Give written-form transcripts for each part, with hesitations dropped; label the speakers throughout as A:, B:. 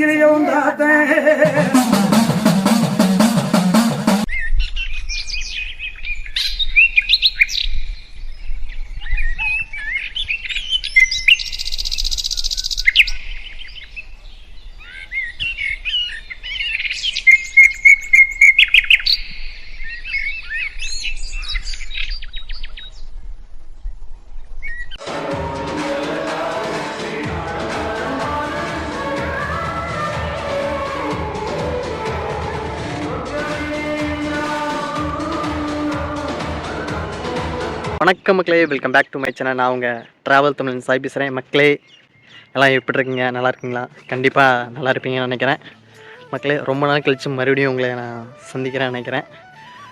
A: இங்கிலேயே வந்தாத்தேன்.
B: வணக்கம் மக்களே, welcome back to my channel. நான் உங்கள் ட்ராவல் தமிழ் சாய் பேசுகிறேன். மக்களே எல்லாம் எப்படி இருக்கீங்க? நல்லா இருக்கீங்களா? கண்டிப்பாக நல்லா இருப்பீங்கன்னு நினைக்கிறேன். மக்களே, ரொம்ப நாள் கழித்து மறுபடியும் உங்களை நான் சந்திக்கிறேன்னு நினைக்கிறேன்.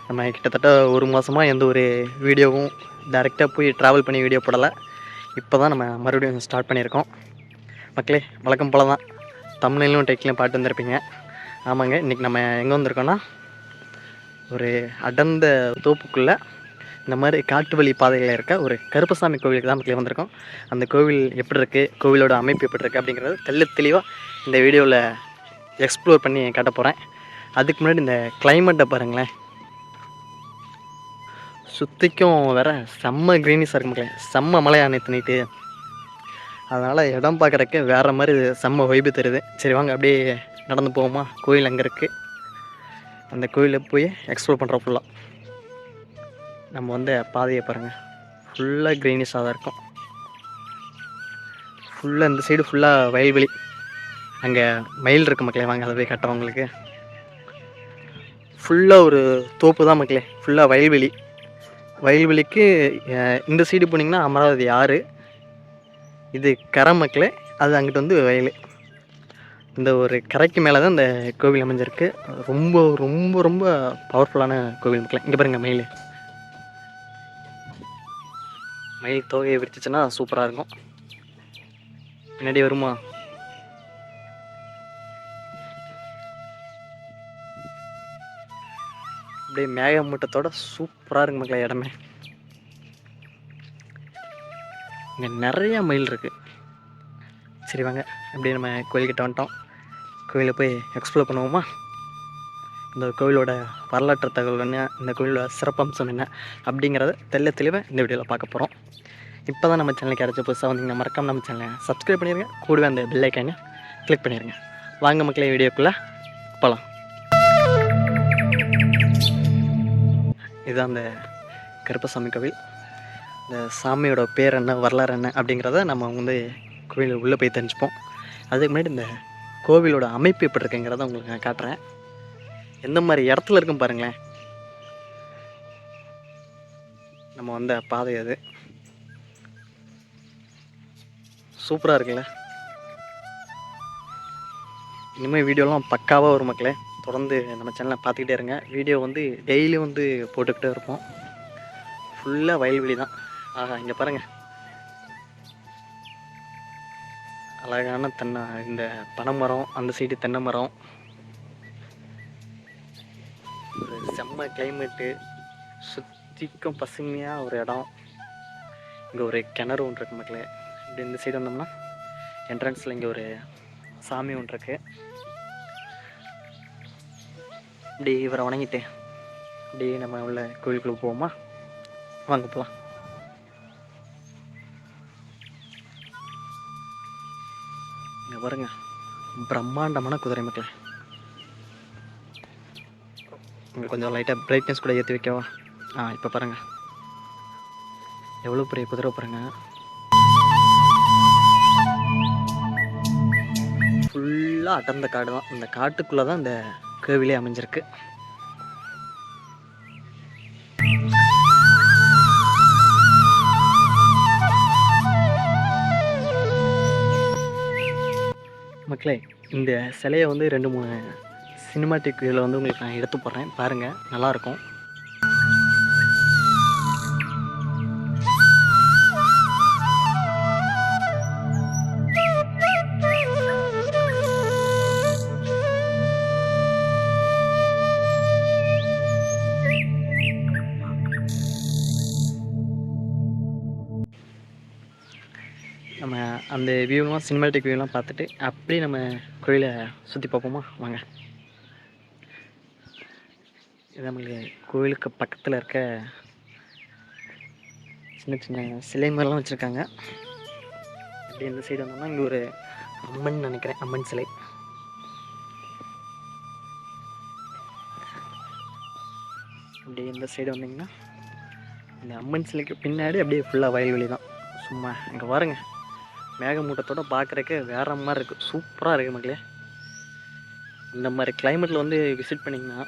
B: நம்ம கிட்டத்தட்ட ஒரு மாதமாக எந்த ஒரு வீடியோவும் டைரெக்டாக போய் ட்ராவல் பண்ணி வீடியோ போடலை. இப்போ தான் நம்ம மறுபடியும் ஸ்டார்ட் பண்ணியிருக்கோம். மக்களே, வழக்கம் போல் தான் தமிழ்லையும் டைட்லையும் பாட்டு வந்திருப்பீங்க. ஆமாங்க, இன்றைக்கி நம்ம எங்கே வந்திருக்கோன்னா, ஒரு அடர்ந்த தோப்புக்குள்ளே இந்த மாதிரி காட்டு வழி பாதையில் இருக்க ஒரு கருப்பசாமி கோவிலுக்கு தான் மக்களே வந்திருக்கோம். அந்த கோவில் எப்படி இருக்குது, கோவிலோட அமைப்பு எப்படி இருக்குது அப்படிங்கிறது தெளிவாக இந்த வீடியோவில் எக்ஸ்ப்ளோர் பண்ணி காட்ட போகிறேன். அதுக்கு முன்னாடி இந்த கிளைமேட்டை பாருங்களேன், சுற்றிக்கும் வேற செம்ம க்ரீனிஸாக இருக்கு மக்களே. செம்ம மழையாக நேற்று நைட்டு, அதனால் இடம் பார்க்குறக்கு வேறு மாதிரி செம்ம வைப்பு தருது. சரி வாங்க அப்படியே நடந்து போவோமா? கோவில் அங்கே இருக்குது, அந்த கோயிலில் போய் எக்ஸ்ப்ளோர் பண்ணுறோம். ஃபுல்லாக நம்ம வந்து பாதையை பாருங்கள், ஃபுல்லாக க்ரீனிஷாக தான் இருக்கும். ஃபுல்லாக இந்த சைடு ஃபுல்லாக வயல்வெளி, அங்கே மயில் இருக்குது மக்களே. வாங்க அதை போய் கட்டுறோம் உங்களுக்கு. ஃபுல்லாக ஒரு தோப்பு தான் மக்களே, ஃபுல்லாக வயல்வெளி. வயல்வெளிக்கு இந்த சைடு போனீங்கன்னா அமராவதி ஆறு, இது கரை மக்களே. அது அங்கிட்டு வந்து வயல். இந்த ஒரு கரைக்கு மேலே தான் இந்த கோவில் அமைஞ்சிருக்கு. ரொம்ப ரொம்ப ரொம்ப பவர்ஃபுல்லான கோவில் மக்களே. இங்கே பாருங்கள் மயில், மயில் தோகையை விரிச்சிச்சுன்னா சூப்பராக இருக்கும். பின்னாடி வருமா? அப்படியே மேகமூட்டத்தோட சூப்பராக இருக்கு மக்களே இடமே. இங்கே நிறையா மயில் இருக்குது. சரி வாங்க அப்படியே நம்ம கோயில்கிட்ட வந்துட்டோம். கோயிலை போய் எக்ஸ்ப்ளோர் பண்ணுவோமா? இந்த கோவிலோட வரலாற்று தகவல் என்ன, இந்த கோவிலோட சிறப்பம்சம் என்ன அப்படிங்கிறத தெளிவாக இந்த வீடியோவில் பார்க்க போகிறோம். இப்போ தான் நம்ம சேனலுக்கு யாராச்சும் புதுசாக வந்தீங்கன்னா மறக்காம நம்ம சேனலை சப்ஸ்கிரைப் பண்ணிடுங்க, கூடவே அந்த பெல் ஐக்கானை கிளிக் பண்ணிடுங்க. வாங்க மக்களே, வீடியோக்குள்ளே போகலாம். இதுதான் அந்த கருப்பசாமி கோவில். இந்த சாமியோட பேர் என்ன, வரலாறு என்ன அப்படிங்கிறத நம்ம வந்து கோவில் உள்ளே போய் தெரிஞ்சுப்போம். அதுக்கு முன்னாடி இந்த கோவிலோட அமைப்பு எப்படி இருக்குங்கிறத உங்களுக்கு நான் காட்டுறேன். எந்த மாதிரி இடத்துல இருக்கும் பாருங்களேன். நம்ம வந்த பாதை அது சூப்பராக இருக்குல்ல. இனிமேல் வீடியோலாம் பக்காவாக வரும் மக்களே. தொடர்ந்து நம்ம சேனலை பார்த்துக்கிட்டே இருங்க. வீடியோ வந்து டெய்லியும் வந்து போட்டுக்கிட்டே இருப்போம். ஃபுல்லாக வயல்வெளி தான். ஆஹா, இங்கே பாருங்கள், அழகான தென்னை, இந்த பனைமரம், அந்த சைடு தென்னை மரம், ஒரு செம்ம கிளைமேட்டு, சுற்றிக்கும் பசுமையாக ஒரு இடம். இங்கே ஒரு கிணறு ஒன்று இருக்குது மக்களே. இப்படி இந்த சைடு வந்தோம்னா என்ட்ரன்ஸில் இங்கே ஒரு சாமி ஒன்று இருக்குது. இப்படி இவரை வணங்கிட்டு அப்படியே நம்ம உள்ள கோயிலுக்குள்ளே போவோமா? வாங்க போகலாம். இங்கே பாருங்க, பிரம்மாண்டமான குதிரை மக்களே. இங்கே கொஞ்சம் லைட்டாக பிரைட்னஸ் கூட ஏற்றி வைக்கவா? இப்போ பாருங்கள் எவ்வளோ பெரிய குதிரை பாருங்கள். ஃபுல்லாக அடர்ந்த காடு தான். இந்த காட்டுக்குள்ளே தான் இந்த கோவிலே அமைஞ்சிருக்கு. மக்களே, இந்த சிலையை வந்து 2-3 சினிமாட்டிக் இதில் வந்து உங்களுக்கு நான் எடுத்து போடுறேன், பாருங்கள், நல்லாயிருக்கும். நம்ம அந்த வியூலாம் சினிமாட்டிக் வியூலாம் பார்த்துட்டு அப்படியே நம்ம கோயிலை சுற்றி பார்ப்போமா வாங்க. இது நம்மளுக்கு கோயிலுக்கு பக்கத்தில் இருக்க சின்ன சின்ன சிலை மாதிரிலாம் வச்சுருக்காங்க. அப்படி இந்த சைடு வந்தோம்னா இங்கே ஒரு அம்மன் நினைக்கிறேன், அம்மன் சிலை. அப்படியே இந்த சைடு வந்தீங்கன்னா இந்த அம்மன் சிலைக்கு பின்னாடி அப்படியே ஃபுல்லாக வயல்வெளி தான். சும்மா இங்கே பாருங்க, மேகமூட்டத்தோடு பார்க்குறக்கு வேற மாதிரி இருக்குது, சூப்பராக இருக்குது மக்களே. இந்த மாதிரி கிளைமேட்டில் வந்து விசிட் பண்ணிங்கன்னா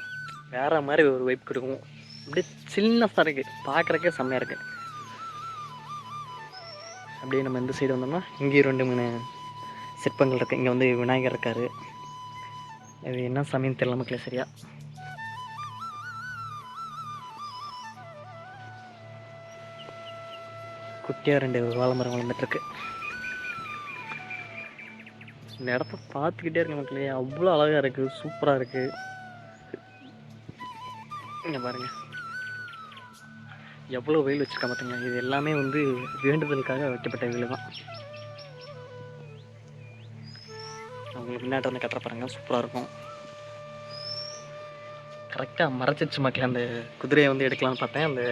B: வேறு மாதிரி ஒரு வைப் கொடுக்கும். அப்படியே சில்னஸாக இருக்குது, பார்க்குறக்கே செம்மையாக இருக்குது. அப்படியே நம்ம இந்த சைடு வந்தோம்னா இங்கேயும் 2-3 சிற்பங்கள் இருக்குது. இங்கே வந்து விநாயகர் இருக்கார். இது என்ன சாமின்னு தெரியல மக்களே சரியா. குட்டியாக 2 வாழை மரம் வளர்ந்துட்டுருக்கு. இந்த இடத்த பார்த்துக்கிட்டே இருக்க மக்களே, அவ்வளோ அழகாக இருக்குது, சூப்பராக இருக்குது. இங்கே பாருங்கள் எவ்வளோ வெயில் வச்சுருக்கா பார்த்தீங்களா. இது எல்லாமே வந்து வேண்டுதலுக்காக வைக்கப்பட்ட வெயில் தான். அவங்களுக்கு முன்னாடி வந்து கட்டுற பாருங்க, சூப்பராக இருக்கும். கரெக்டாக மறைச்சிச்சு மக்களே. அந்த குதிரையை வந்து எடுக்கலான்னு பார்த்தேன், அந்த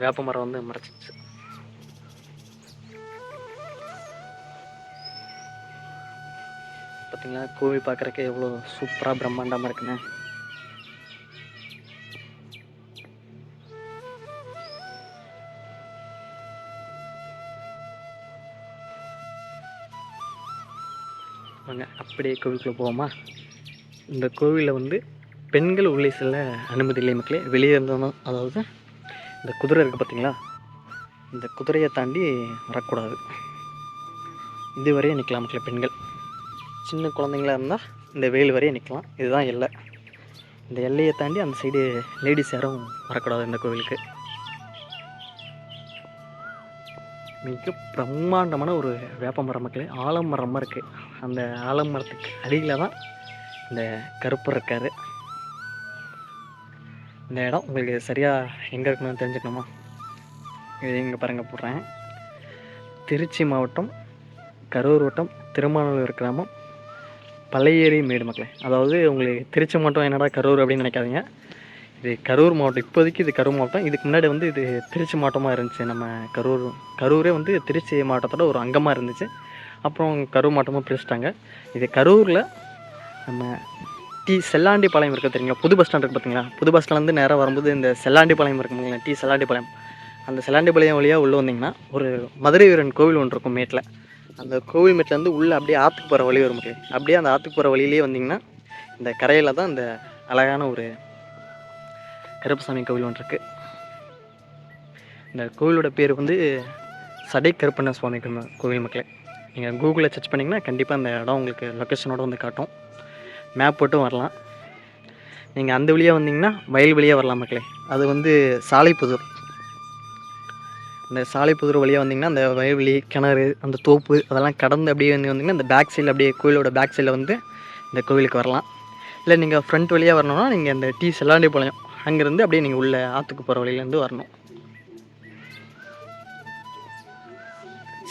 B: வேப்ப மரம் வந்து மறைச்சிச்சு. பார்த்தீங்களா கோவில் பார்க்குறக்கே எவ்வளோ சூப்பராக பிரம்மாண்டமாக இருக்குண்ணே. வாங்க அப்படியே கோவிலுக்குள்ளே போவோமா. இந்த கோவிலில் வந்து பெண்கள் உள்ளே செல்ல அனுமதி இல்லை மக்களே, வெளியே இருந்தோம். அதாவது இந்த குதிரை இருக்குது பார்த்தீங்களா, இந்த குதிரையை தாண்டி வரக்கூடாது. இதுவரையும் நிற்கலாம் மக்களே பெண்கள். சின்ன குழந்தைங்களா இருந்தால் இந்த வெயில் வரையும் நிற்கலாம், இதுதான் எல்லை. இந்த எல்லையை தாண்டி அந்த சைடு லேடிஸ் யாரும் வரக்கூடாது இந்த கோவிலுக்கு. மிக பிரம்மாண்டமான ஒரு வேப்ப மரம் மக்களே, ஆலமரமாக இருக்குது. அந்த ஆலமரத்துக்கு அடியில் தான் இந்த கருப்பர் இருக்கார். இந்த இடம் உங்களுக்கு சரியாக எங்கே இருக்கணும்னு தெரிஞ்சுக்கணுமா, இது இங்கே பாருங்கள் போடுறேன். திருச்சி மாவட்டம் கரூர் வட்டம் திருமானூர் கிராமம் பழையேரி மேடு மக்களே. அதாவது உங்களுக்கு திருச்சி மாவட்டம் என்னடா கரூர் அப்படின்னு நினைக்காதீங்க, இது கரூர் மாவட்டம். இப்போதைக்கு இது கரூர் மாவட்டம். இதுக்கு முன்னாடி வந்து இது திருச்சி மாவட்டமாக இருந்துச்சு. நம்ம கரூரே வந்து திருச்சி மாவட்டத்தோட ஒரு அங்கமாக இருந்துச்சு. அப்புறம் கரூர் மாவட்டமாக பிரிச்சுட்டாங்க. இது கரூரில் நம்ம செல்லாண்டிபாளையம் இருக்குது தெரியுங்களா, புது பஸ் ஸ்டாண்ட் இருக்குது பார்த்தீங்களா. புது பஸ் ஸ்டாண்ட்லேருந்து நேராக வரும்போது இந்த செல்லாண்டிபாளையம் இருக்குங்களா, செல்லாண்டிபாளையம். அந்த செல்லாண்டிபாளையம் வழியாக உள்ளே வந்தீங்கன்னா ஒரு மதுரை வீரன் கோவில் ஒன்று இருக்கும் மேட்டில். அந்த கோவில் மேட்லேருந்து உள்ளே அப்படியே ஆற்றுக்கு போகிற வழி வரும் மக்களே. அப்படியே அந்த ஆற்றுக்கு போகிற வழியிலே வந்தீங்கன்னா இந்த கரையில் தான் இந்த அழகான ஒரு கருப்பசாமி கோவில் ஒன்று இருக்குது. இந்த கோவிலோட பேர் வந்து சடை கருப்பண்ண சுவாமி கோவில் மக்களே. நீங்கள் கூகுளில் சர்ச் பண்ணிங்கன்னா கண்டிப்பாக அந்த இடம் உங்களுக்கு லொக்கேஷனோடு வந்து காட்டும். மேப் போட்டும் வரலாம். நீங்கள் அந்த வழியாக வந்தீங்கன்னா வயல் வழியாக வரலாம் மக்களே. அது வந்து சாலைப்புதூர். இந்த சாலைப்புதூர் வழியாக வந்தீங்கன்னா அந்த வயல்வெளி, கிணறு, அந்த தோப்பு அதெல்லாம் கடந்து அப்படியே வந்தீங்கன்னா இந்த பேக் சைடில் அப்படியே கோயிலோட பேக் சைடில் வந்து இந்த கோவிலுக்கு வரலாம். இல்லை நீங்கள் ஃப்ரண்ட் வழியாக வரணும்னா நீங்கள் இந்த செல்லாண்டிபாளையம் அங்கேருந்து அப்படியே நீங்கள் உள்ள ஆற்றுக்கு போகிற வழியிலேருந்து வரணும்.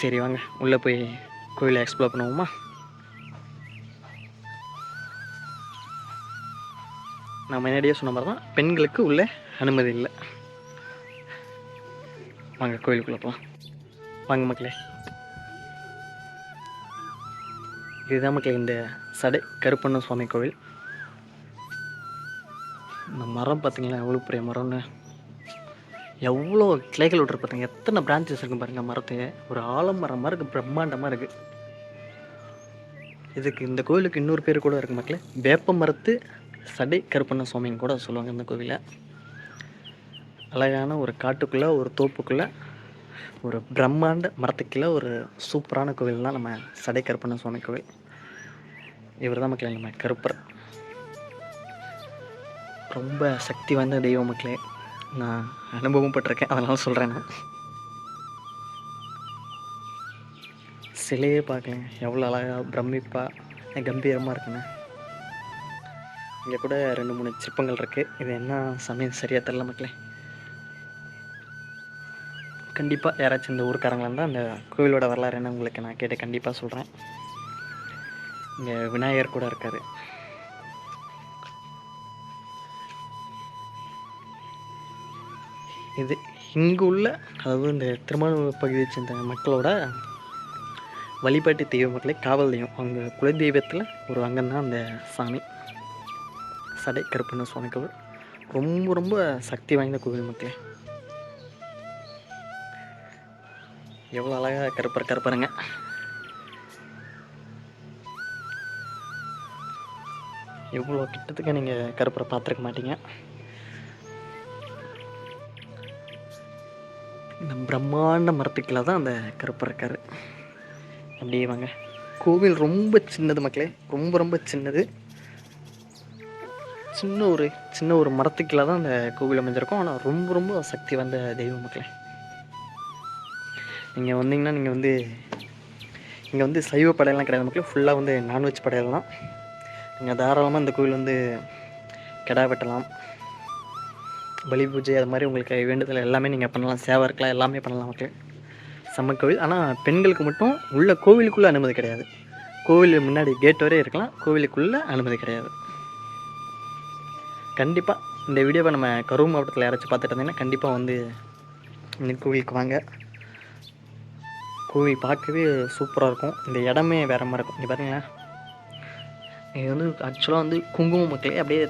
B: சரி வாங்க உள்ளே போய் கோயிலை எக்ஸ்ப்ளோர் பண்ணுவோமா. நான் முன்னாடியே சொன்ன மாதிரி தான் பெண்களுக்கு உள்ளே அனுமதி இல்லை. வாங்க கோயிலுக்குள்ளே போகலாம். வாங்க மக்களே, இதுதான் மக்களே இந்த சடை கருப்பண்ண சுவாமி கோவில். இந்த மரம் பார்த்தீங்களா எவ்வளோ பெரிய மரம்னு, எவ்வளோ கிளைகள் விட்டுரு பார்த்தீங்க, எத்தனை பிரான்ச்சஸ் இருக்கும் பாருங்கள் மரத்து. ஒரு ஆலமரம் மாதிரி இருக்குது, பிரம்மாண்டமாக இருக்குது. இதுக்கு இந்த கோவிலுக்கு இன்னொரு பேர் கூட இருக்குது மக்களே, வேப்ப மரத்து சடை கருப்பண்ண சுவாமின்னு கூட சொல்லுவாங்க இந்த கோவிலை. அழகான ஒரு காட்டுக்குள்ளே ஒரு தோப்புக்குள்ளே ஒரு பிரம்மாண்ட மரத்துக்குள்ளே ஒரு சூப்பரான கோவில் தான் நம்ம சடை கருப்பண்ண சுவாமி கோவில். இவர் தான் மக்களே நம்ம கருப்பர். ரொம்ப சக்தி வாய்ந்த தெய்வம் மக்களே, நான் அனுபவம் பட்டிருக்கேன், அதனால சொல்கிறேன். நான் சிலையே பார்க்கலேன், எவ்வளோ அழகாக பிரமிப்பாக கம்பீரமாக இருக்குங்க. இங்கே கூட 2-3 சிற்பங்கள் இருக்குது. இது என்ன சமயம் சரியாக தெரியல மக்களே. கண்டிப்பாக யாராச்சும் இந்த ஊருக்காரங்களாக இருந்தால் அந்த கோவிலோட வரலாறு என்ன உங்களுக்கு நான் கேட்டு கண்டிப்பாக சொல்கிறேன். இங்கே விநாயகர் கூட இருக்கார். இது இங்கே உள்ள, அதாவது இந்த திருமானூர் பகுதியை சேர்ந்த மக்களோட வழிபாட்டு தெய்வ மக்களே, காவல் தெய்வம். அவங்க குலதெய்வத்தில் ஒரு அங்கம் தான் அந்த சாமி. சடை கருப்பண்ண சுவாமி கோவில் ரொம்ப ரொம்ப சக்தி வாய்ந்த கோவில் மக்களே. எவ்வளோ அழகாக கருப்பருங்க. எவ்வளோ கிட்டத்துக்கு நீங்கள் கருப்பரை பார்த்துருக்க மாட்டீங்க. இந்த பிரம்மாண்ட மரத்துக்குள்ள தான் அந்த கருப்பர் இருக்கார். அப்படியே வாங்க. கோவில் ரொம்ப சின்னது மக்களே, ரொம்ப ரொம்ப சின்னது. சின்ன ஒரு மரத்துக்குள்ள தான் அந்த கோவில் அமைஞ்சிருக்கும். ஆனால் ரொம்ப ரொம்ப சக்தி வாய்ந்த தெய்வம் மக்களே. நீங்கள் வந்தீங்கன்னா நீங்கள் வந்து இங்கே வந்து சைவ படையெல்லாம் கிடையாது மக்களே, ஃபுல்லாக வந்து நான்வெஜ் படையல் தான். நீங்கள் தாராளமாக இந்த கோவில் வந்து கிடா வெட்டலாம், பலி பூஜை, அது மாதிரி உங்களுக்கு வேண்டுதல் எல்லாமே நீங்கள் பண்ணலாம். சேவை இருக்கலாம், எல்லாமே பண்ணலாம் மக்களே. செம்ம கோவில். ஆனால் பெண்களுக்கு மட்டும் உள்ள கோவிலுக்குள்ளே அனுமதி கிடையாது. கோவில் முன்னாடி கேட் வரையும் இருக்கலாம், கோவிலுக்குள்ளே அனுமதி கிடையாது. கண்டிப்பாக இந்த வீடியோவை நம்ம கரூர் மாவட்டத்தில் யாராச்சும் பார்த்துட்டு இருந்தீங்கன்னா கண்டிப்பாக வந்து இந்த கோவிலுக்கு வாங்க. கோவில் பார்க்கவே சூப்பராக இருக்கும். இந்த இடமே வேறு மாதிரி இருக்கும். இங்கே பாருங்களேன், இது வந்து ஆக்சுவலாக வந்து குங்குமம் மக்களே. அப்படியே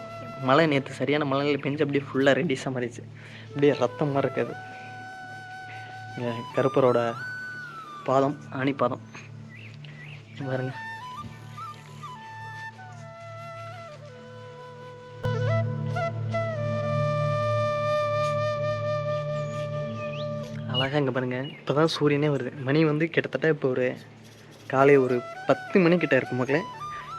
B: மழை நேற்று சரியான மழையில் பெஞ்சு அப்படியே ஃபுல்லாக ரெடிஸாக மாறிடுச்சு. அப்படியே ரத்தம் மாதிரி இருக்காது. இங்கே கருப்பரோட பாதம், ஆணி பாதம் பாருங்க. அழகாக இங்கே பாருங்கள். இப்போ தான் சூரியனே வருது. மணி வந்து கிட்டத்தட்ட இப்போ ஒரு காலை ஒரு 10 மணிக்கிட்ட இருக்கும் மக்களே.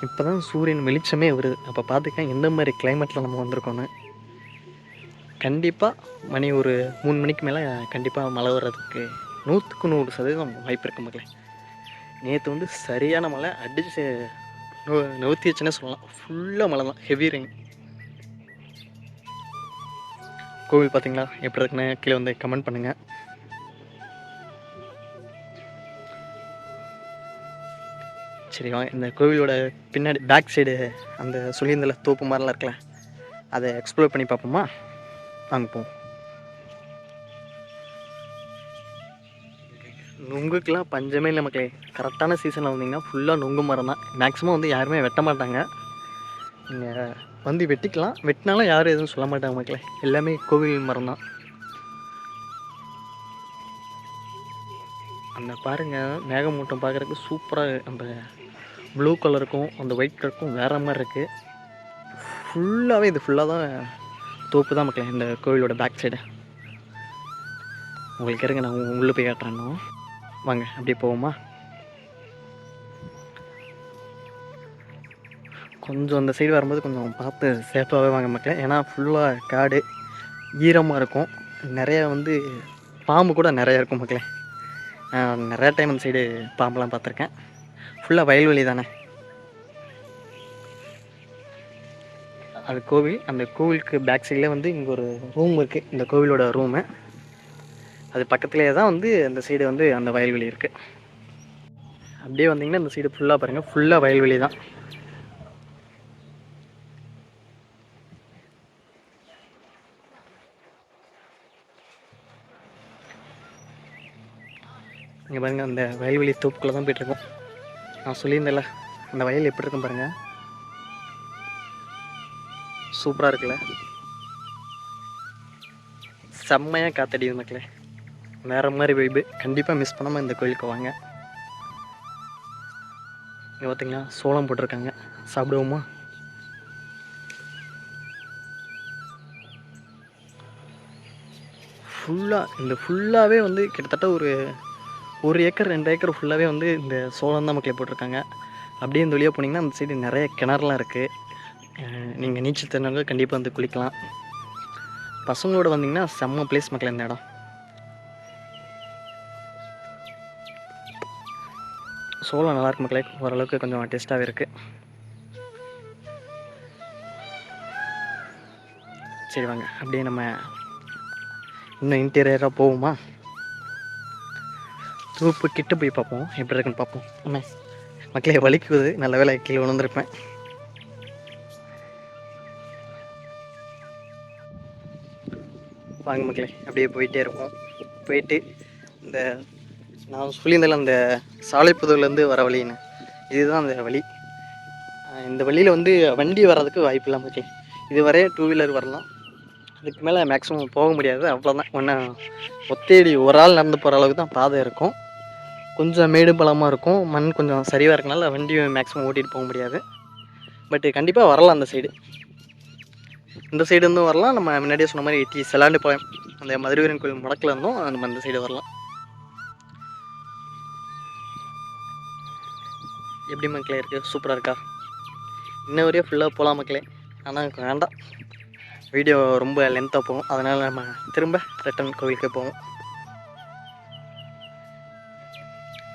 B: இப்போ தான் சூரியன் வெளிச்சமே வருது. அப்போ பார்த்துக்க எந்த மாதிரி கிளைமேட்டில் நம்ம வந்திருக்கோன்னு. கண்டிப்பாக மணி ஒரு 3 மணிக்கு மேலே கண்டிப்பாக மழை வர்றதுக்கு 100% வாய்ப்பு இருக்குது மக்களே. நேற்று வந்து சரியான மழை அடிச்சு நவுத்திச்சுன்னே சொல்லலாம். ஃபுல்லாக மழை தான், ஹெவி ரெயின். கோவில் பார்த்தீங்களா எப்படி இருக்குன்னு கீழே வந்து கமெண்ட் பண்ணுங்கள். சரி வாங்க, இந்த கோவிலோட பின்னாடி பேக் சைடு அந்த சொல்லியிருந்தல தோப்பு மாதிரிலாம் இருக்குல்ல, அதை எக்ஸ்ப்ளோர் பண்ணி பார்ப்போமா? வாங்க போவோம். நுங்குக்கெலாம் பஞ்சமே இல்லை மக்களே. கரெக்டான சீசனில் வந்தீங்கன்னா ஃபுல்லாக நுங்கு மரம் தான். மேக்ஸிமம் வந்து யாருமே வெட்ட மாட்டாங்க. நீங்கள் வந்து வெட்டிக்கலாம், வெட்டினாலும் யாரும் எதுவும் சொல்ல மாட்டாங்க மக்களே. எல்லாமே கோவில் மரம் தான். அந்த பாருங்கள், மேகமூட்டம் பார்க்குறதுக்கு சூப்பராக, அந்த ப்ளூ கலருக்கும் அந்த ஒயிட் கலருக்கும் வேறு மாதிரி இருக்குது. ஃபுல்லாகவே இது ஃபுல்லாக தான் தோப்பு தான் மக்களே. இந்த கோவிலோட பேக் சைடு உங்களுக்கு இருங்க, நான் உள்ளே போய் காட்டுறேன்னா. வாங்க அப்படியே போவோமா? கொஞ்சம் அந்த சைடு வரும்போது கொஞ்சம் பார்த்து சேஃபாகவே வாங்க மக்களே. ஏன்னா ஃபுல்லாக காடு, ஈரமாக இருக்கும். நிறையா வந்து பாம்பு கூட நிறையா இருக்கும் மக்களே. நிறையா டைம் அந்த சைடு பாம்பெலாம் பார்த்துருக்கேன். ஃபுல்லாக வயல்வெளி தானே. அது கோவில். அந்த கோவிலுக்கு பேக் சைடில் வந்து இங்கே ஒரு ரூம் இருக்குது, இந்த கோவிலோட ரூமு. அது பக்கத்துலேயே தான் வந்து அந்த சைடு வந்து அந்த வயல்வெளி இருக்குது. அப்படியே வந்தீங்கன்னா இந்த சைடு ஃபுல்லாக பாருங்கள், ஃபுல்லாக வயல்வெளி தான். இங்கே பாருங்கள், அந்த வயல்வெளி தோப்புக்குள்ளே தான் போய்ட்டுருக்கோம். நான் சொல்லியிருந்தேன்ல அந்த வயல் எப்படி இருக்கும் பாருங்கள், சூப்பராக இருக்குல்ல. செம்மையாக காத்தடிது மக்களே, வேறு மாதிரி வைப்பு. கண்டிப்பாக மிஸ் பண்ணாமல் இந்த கோயிலுக்கு வாங்க. இங்கே பார்த்தீங்களா சோளம் போட்டிருக்காங்க, சாப்பிடுவோமா? ஃபுல்லாகவே வந்து கிட்டத்தட்ட ஒரு 1 ஏக்கர் 2 ஏக்கர் ஃபுல்லாகவே வந்து இந்த சோளம் தான் மக்களே போட்டிருக்காங்க. அப்படியே இந்த வழியாக போனீங்கன்னா அந்த சைடு நிறைய கிணறுலாம் இருக்குது. நீங்கள் நீச்சல் தெரிஞ்சவங்க கண்டிப்பாக வந்து குளிக்கலாம். பசங்களோட வந்தீங்கன்னா செம்ம பிளேஸ் மக்களே இந்த இடம். சோளம் நல்லாயிருக்கு மக்களே, ஓரளவுக்கு கொஞ்சம் டேஸ்ட்டாகவே இருக்குது. சரி வாங்க அப்படியே நம்ம இன்னும் இன்டீரியராக போவோமா? தோப்பு கிட்ட போய் பார்ப்போம், எப்படி இருக்குன்னு பார்ப்போம். அண்ணே மக்களே வலிக்குது, நல்ல வேலை கீழே விழுந்திருப்பேன். வாங்க மக்களே அப்படியே போயிட்டே இருப்போம். போயிட்டு இந்த நான் சொல்லியிருந்தேன் அந்த சாலைப்புதூர்லேருந்து வர வழின்னு, இதுதான் அந்த வழி. இந்த வழியில் வந்து வண்டி வர்றதுக்கு வாய்ப்பு இல்லாமல் மக்களே. இது வரைய 2 வீலர் வரலாம், அதுக்கு மேலே மேக்ஸிமம் போக முடியாது. அவ்வளோதான். ஒன்றா ஒத்தேடி ஒரு ஆள் நடந்து போகிற அளவுக்கு தான் பாதை இருக்கும். கொஞ்சம் மேடு பள்ளமாக இருக்கும், மண் கொஞ்சம் சரிவாக இருக்கனால வண்டியும் மேக்ஸிமம் ஓட்டிகிட்டு போக முடியாது. பட் கண்டிப்பாக வரலாம் அந்த சைடு. இந்த சைடு இருந்தும் வரலாம், நம்ம முன்னாடியே சொன்ன மாதிரி செலாண்டுபாளையம் அந்த மதுரவீரன் கோயில் முடக்கில் இருந்தும் நம்ம அந்த சைடு வரலாம். எப்படி மக்களே இருக்குது? சூப்பராக இருக்கா? இன்ன வரையும் ஃபுல்லாக போகலாம் மக்களே, ஆனால் வேண்டாம், வீடியோ ரொம்ப லென்த்தாக போகும். அதனால் நம்ம திரும்ப ரிட்டன் கோவிலுக்கு போவோம்.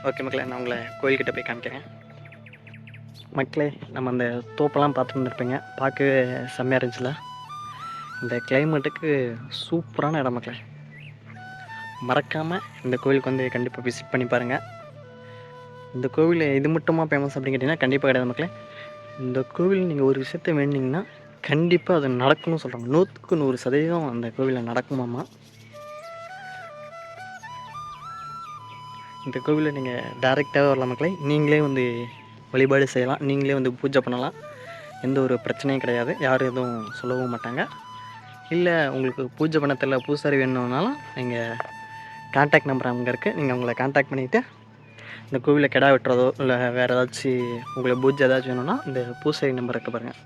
B: ஓகே மக்களே, நான் உங்களை கோயில்கிட்ட போய் காமிக்கிறேன். மக்களே நம்ம அந்த தோப்பெல்லாம் பார்த்துட்டு வந்துருப்பீங்க, பார்க்கவே செம்மையாக இருந்துச்சுல. இந்த கிளைமேட்டுக்கு சூப்பரான இடம் மக்களே. மறக்காமல் இந்த கோவிலுக்கு வந்து கண்டிப்பாக விசிட் பண்ணி பாருங்கள். இந்த கோவில் இது மட்டுமா ஃபேமஸ் அப்படின்னு கேட்டிங்கன்னா கண்டிப்பாக கிடையாது மக்களே. இந்த கோவில் நீங்கள் ஒரு விஷயத்தை வேண்டிங்கன்னா கண்டிப்பாக அது நடக்கணும்னு சொல்கிறாங்க. 100க்கு 100% அந்த கோவிலில் நடக்குமாம்மா. இந்த கோவிலில் நீங்கள் டைரெக்டாகவே வரலாம் மக்களே. நீங்களே வந்து வழிபாடு செய்யலாம், நீங்களே வந்து பூஜை பண்ணலாம், எந்த ஒரு பிரச்சனையும் கிடையாது, யாரும் எதுவும் சொல்லவும் மாட்டாங்க. இல்லை உங்களுக்கு பூஜை பண்ண தெரியல, பூசாரி வேணும்னாலும் நீங்கள் கான்டாக்ட் நம்பர் அங்கே இருக்குது, நீங்கள் உங்களை கான்டாக்ட் பண்ணிவிட்டு இந்த கோவிலில் கிடா வெட்டுறதோ இல்லை வேறு ஏதாச்சும் உங்களுக்கு பூஜை ஏதாச்சும் வேணும்னா இந்த பூசாரி நம்பர் இருக்குது பாருங்கள்,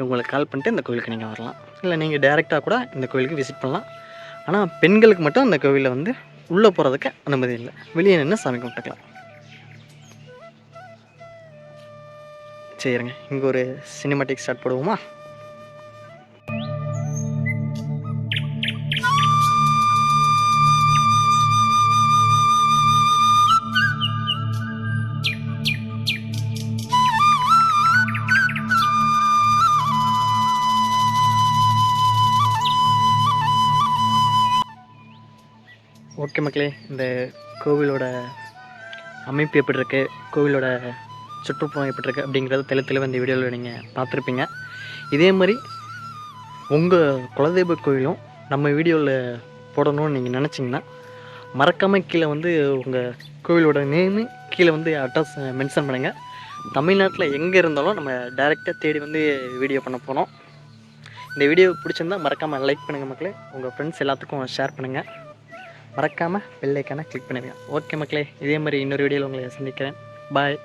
B: உங்களுக்கு கால் பண்ணிட்டு இந்த கோவிலுக்கு நீங்கள் வரலாம். இல்லை நீங்கள் டைரெக்டாக கூட இந்த கோவிலுக்கு விசிட் பண்ணலாம். ஆனால் பெண்களுக்கு மட்டும் அந்த கோவிலில் வந்து உள்ளே போகிறதுக்கு அனுமதி இல்லை, வெளியே நின்று சாமி கும்பிட்டுக்கலாம். சரிங்க, இங்கே ஒரு சினிமாட்டிக் ஸ்டார்ட் போடுவோமா? ஓகே மக்களே, இந்த கோவிலோட அமைப்பு எப்படி இருக்குது, கோவிலோட சுற்றுப்புறம் எப்படி இருக்குது அப்படிங்கிறத தெளிவாக இந்த வீடியோவில் நீங்கள் பார்த்துருப்பீங்க. இதே மாதிரி உங்கள் குலதெய்வ கோவிலும் நம்ம வீடியோவில் போடணும்னு நீங்கள் நினச்சிங்கன்னா மறக்காமல் கீழே வந்து உங்கள் கோவிலோட நேமு கீழே வந்து அட்ரஸ் மென்ஷன் பண்ணுங்கள். தமிழ்நாட்டில் எங்கே இருந்தாலும் நம்ம டைரெக்டாக தேடி வந்து வீடியோ பண்ண போகிறோம். இந்த வீடியோ பிடிச்சிருந்தால் மறக்காமல் லைக் பண்ணுங்கள் மக்களே, உங்கள் ஃப்ரெண்ட்ஸ் எல்லாத்துக்கும் ஷேர் பண்ணுங்கள், மறக்காமல் பெல் ஐக்கானை கிளிக் பண்ணுங்கள். ஓகே மக்களே, இதே மாதிரி இன்னொரு வீடியோவில் உங்களை சந்திக்கிறேன். பாய்.